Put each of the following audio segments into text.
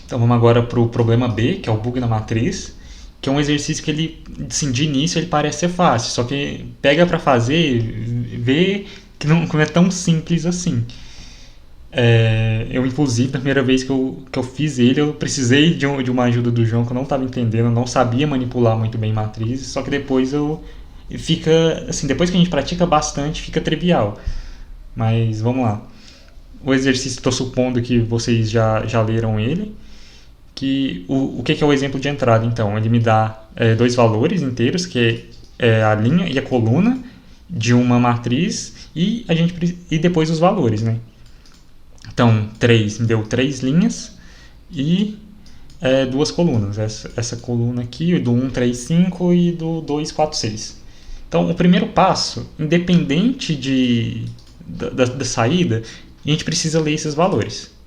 Então vamos agora para o problema B, que é o bug na matriz, que é um exercício que ele, assim, de início ele parece ser fácil, só que pega para fazer, vê que não é tão simples assim. Eu, inclusive, na primeira vez que eu fiz ele, eu precisei de uma ajuda do João, que eu não estava entendendo, eu não sabia manipular muito bem matrizes, só que depois fica, assim, depois que a gente pratica bastante, fica trivial. Mas vamos lá. O exercício, estou supondo que vocês já leram ele. O que é o exemplo de entrada, então? Ele me dá dois valores inteiros, que é a linha e a coluna de uma matriz, e depois os valores, né? Então, 3 me deu 3 linhas e duas colunas. Essa coluna aqui, do 1, 3, 5 e do 2, 4, 6. Então, o primeiro passo, independente da saída, a gente precisa ler esses valores.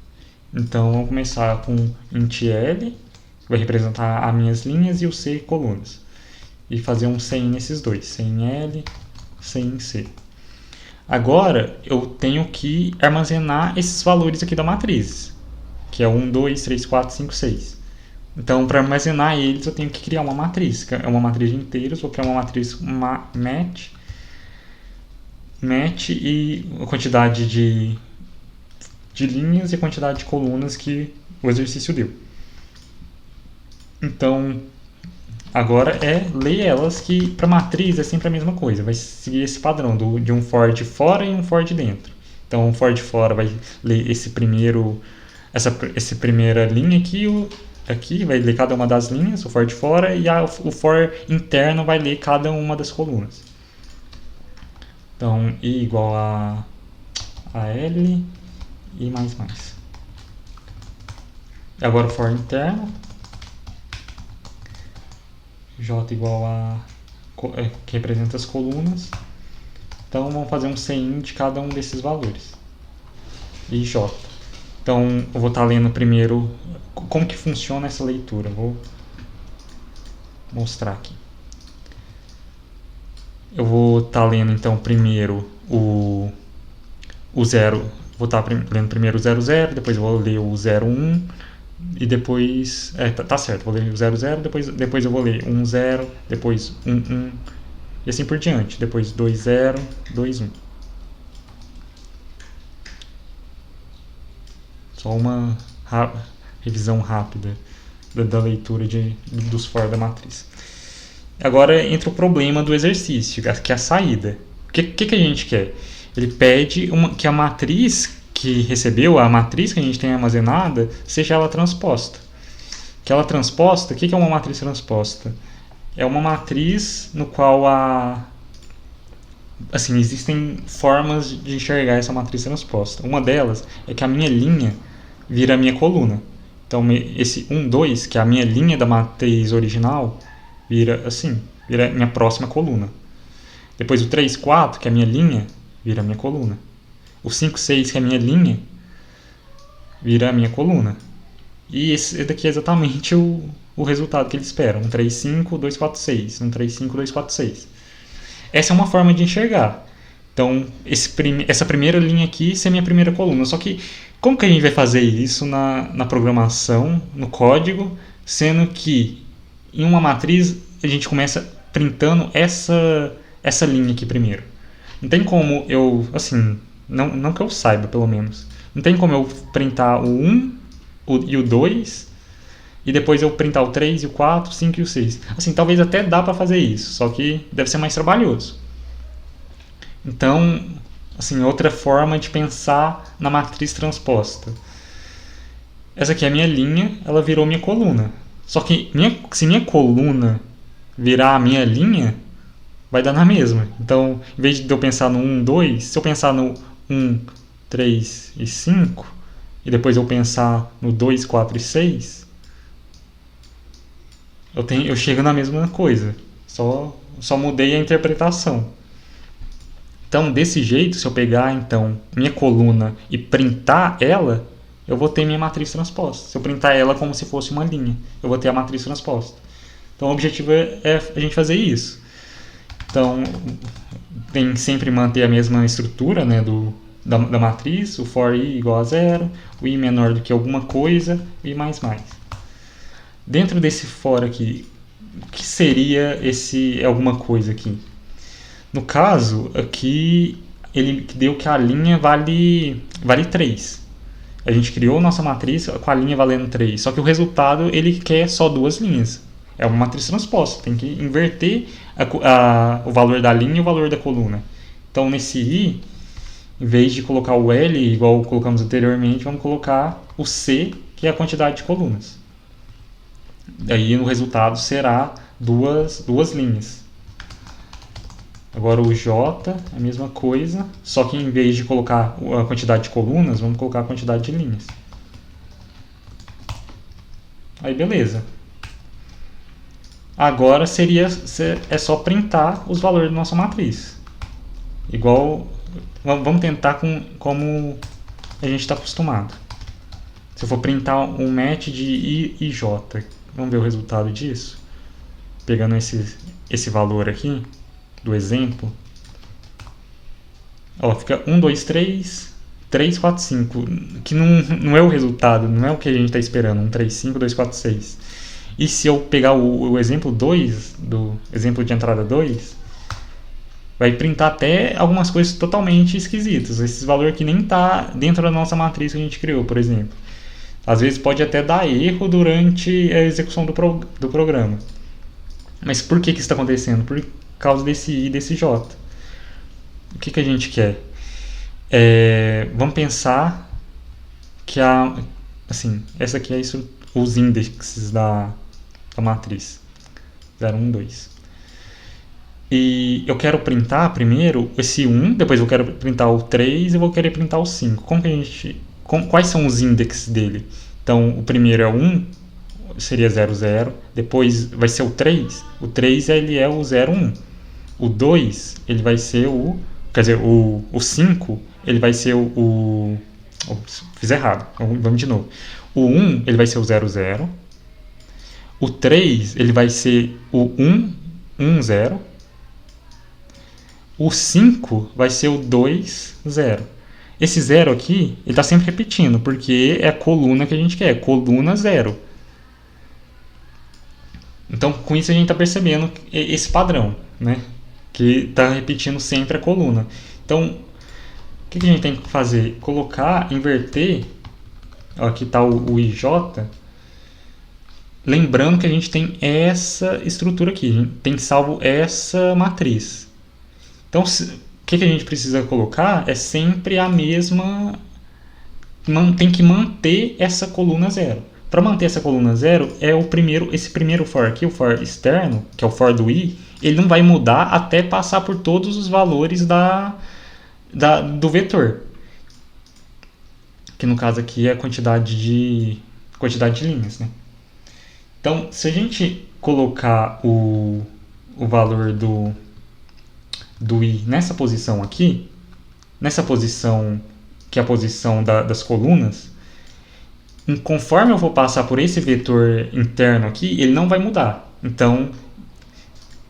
Então, vamos começar com int L, que vai representar as minhas linhas, e o C, colunas. E fazer um sem nesses dois, sem L, sem C. Agora, eu tenho que armazenar esses valores aqui da matriz, que é 1, 2, 3, 4, 5, 6. Então, para armazenar eles, eu tenho que criar uma matriz, que é uma matriz de inteiros. Vou criar uma matriz match e a quantidade de linhas e a quantidade de colunas que o exercício deu. Então, agora ler elas, que para matriz é sempre a mesma coisa, vai seguir esse padrão de um for de fora e um for de dentro. Então, o for de fora vai ler essa primeira linha aqui vai ler cada uma das linhas, o for de fora, e o for interno vai ler cada uma das colunas. Então, I igual a L e mais. Agora o for interno, J igual a que representa as colunas. Então vamos fazer um CIN de cada um desses valores. E J. Então eu vou estar lendo primeiro como que funciona essa leitura. Vou mostrar aqui. Eu vou estar lendo então primeiro o 0. Vou estar lendo primeiro o 00, depois eu vou ler o 01 e depois... tá certo, vou ler o 00, depois eu vou ler 10, depois 11 e assim por diante. Depois 20, 21. Só uma revisão rápida da leitura dos for da matriz. Agora entra o problema do exercício, que é a saída. O que a gente quer? Ele pede que a matriz que recebeu, a matriz que a gente tem armazenada, seja ela transposta. Que ela transposta, o que é uma matriz transposta? É uma matriz no qual assim, existem formas de enxergar essa matriz transposta. Uma delas é que a minha linha vira a minha coluna. Então, esse 1, 2, que é a minha linha da matriz original, vira assim, vira a minha próxima coluna. Depois o 3, 4, que é a minha linha, vira a minha coluna. O 5, 6, que é a minha linha, vira a minha coluna. E esse daqui é exatamente o resultado que eles esperam. 1, 3, 5, 2, 4, 6. 1, 3, 5, 2, 4, 6. Essa é uma forma de enxergar. Então, essa primeira linha aqui é a minha primeira coluna. Só que, como que a gente vai fazer isso na programação, no código, sendo que em uma matriz a gente começa printando essa linha aqui primeiro? Não tem como eu, assim, não que eu saiba pelo menos, não tem como eu printar o 1 e o 2 e depois eu printar o 3 e o 4, o 5 e o 6. Assim, talvez até dá para fazer isso, só que deve ser mais trabalhoso. Então, assim, outra forma de pensar na matriz transposta. Essa aqui é a minha linha, ela virou minha coluna. Só que se minha coluna virar a minha linha, vai dar na mesma. Então, em vez de eu pensar no 1, 2, se eu pensar no 1, 3 e 5, e depois eu pensar no 2, 4 e 6, eu chego na mesma coisa. Só mudei a interpretação. Então, desse jeito, se eu pegar então minha coluna e printar ela, eu vou ter minha matriz transposta. Se eu printar ela como se fosse uma linha, eu vou ter a matriz transposta. Então, o objetivo é a gente fazer isso. Então, tem que sempre manter a mesma estrutura, né, da matriz, o for i igual a zero, o i menor do que alguma coisa, e mais mais. Dentro desse for aqui, o que seria esse alguma coisa aqui? No caso, aqui ele deu que a linha vale 3. A gente criou nossa matriz com a linha valendo 3, só que o resultado ele quer só duas linhas. É uma matriz transposta, tem que inverter o valor da linha e o valor da coluna. Então nesse i, em vez de colocar o L igual colocamos anteriormente, vamos colocar o C, que é a quantidade de colunas. Daí no resultado será duas linhas. Agora o J, a mesma coisa, só que em vez de colocar a quantidade de colunas, vamos colocar a quantidade de linhas. Aí beleza. Agora é só printar os valores da nossa matriz. Igual, vamos tentar como a gente está acostumado. Se eu for printar um match de I e J, vamos ver o resultado disso. Pegando esse valor aqui, do exemplo. Ó, fica 1, 2, 3, 3, 4, 5. Que não é o resultado, não é o que a gente está esperando. 1, 3, 5, 2, 4, 6. E se eu pegar o exemplo 2, do exemplo de entrada 2, vai printar até algumas coisas totalmente esquisitas. Esse valor aqui nem está dentro da nossa matriz que a gente criou, por exemplo. Às vezes pode até dar erro durante a execução do programa. Mas por que isso está acontecendo? Por causa desse I e desse J. O que a gente quer? Vamos pensar que essa aqui é os índices da matriz 0, 1, 2. E eu quero printar primeiro esse 1, depois eu quero printar o 3 e eu vou querer printar o 5. Quais são os índices dele? Então, o primeiro é o 1, seria 0, 0. Depois vai ser o 3. O 3 ele é o 0, 1. O 2 ele vai ser o 5 ele vai ser fiz errado, vamos de novo. O 1 ele vai ser o 0, 0. O 3 ele vai ser o 1, 1, 0. O 5 vai ser o 2, 0. Esse 0 aqui, ele está sempre repetindo, porque é a coluna que a gente quer, coluna 0. Então, com isso a gente está percebendo esse padrão, né? Que está repetindo sempre a coluna. Então, o que a gente tem que fazer? Inverter, ó, aqui está o IJ, lembrando que a gente tem essa estrutura aqui, a gente tem salvo essa matriz. Então, o que a gente precisa colocar é sempre a mesma, tem que manter essa coluna 0. Para manter essa coluna 0, esse primeiro for aqui, o for externo, que é o for do i, ele não vai mudar até passar por todos os valores do vetor. Que no caso aqui é a quantidade de linhas, né? Então, se a gente colocar o valor do i nessa posição aqui, nessa posição que é a posição das colunas, conforme eu vou passar por esse vetor interno aqui, ele não vai mudar. Então,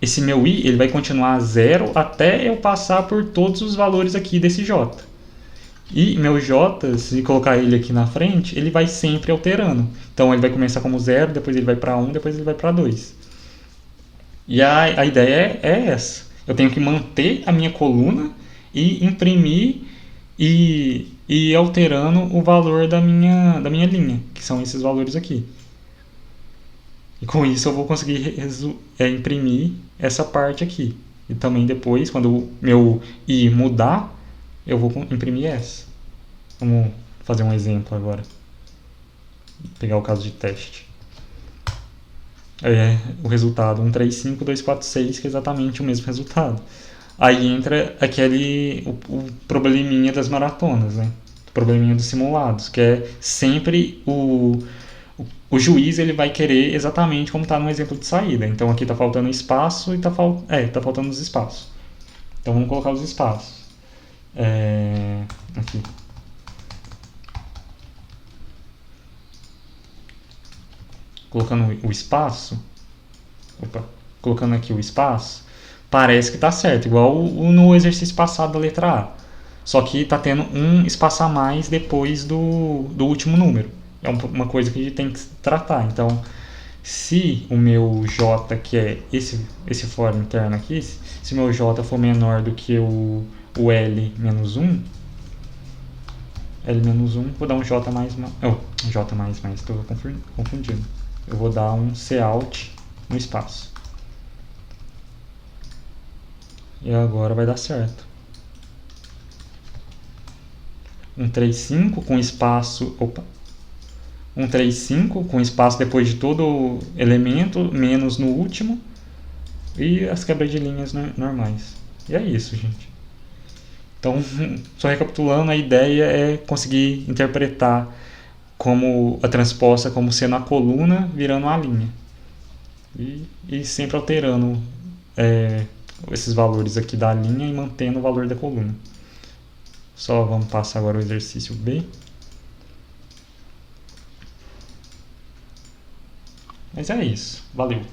esse meu i ele vai continuar 0 até eu passar por todos os valores aqui desse j. E meu j, se colocar ele aqui na frente, ele vai sempre alterando. Então, ele vai começar como 0, depois ele vai para 1, depois ele vai para 2. E a ideia é essa. Eu tenho que manter a minha coluna e imprimir e ir alterando o valor da minha linha, que são esses valores aqui. E com isso eu vou conseguir imprimir essa parte aqui. E também depois, quando o meu i mudar, eu vou imprimir essa. Vamos fazer um exemplo agora. Vou pegar o caso de teste. O resultado 1, 3, 5, 2, 4, 6, que é exatamente o mesmo resultado. Aí entra o probleminha das maratonas, né? O probleminha dos simulados, que é sempre o juiz ele vai querer exatamente como está no exemplo de saída. Então aqui está faltando espaço e está faltando os espaços. Então vamos colocar os espaços. Aqui. Colocando o espaço, colocando aqui o espaço, parece que está certo, igual no exercício passado da letra A. Só que está tendo um espaço a mais depois do último número. É uma coisa que a gente tem que tratar. Então, se o meu J, que é esse for interno aqui, se o meu J for menor do que o L menos 1, L menos 1, vou dar um J mais, J mais, estou confundindo. Eu vou dar um Cout no espaço. E agora vai dar certo. 135 com espaço, 135 com espaço depois de todo elemento, menos no último, e as quebras de linhas normais. E é isso, gente. Então, só recapitulando, a ideia é conseguir interpretar como a transposta como sendo a coluna virando a linha. E sempre alterando esses valores aqui da linha e mantendo o valor da coluna. Só vamos passar agora o exercício B. Mas é isso. Valeu!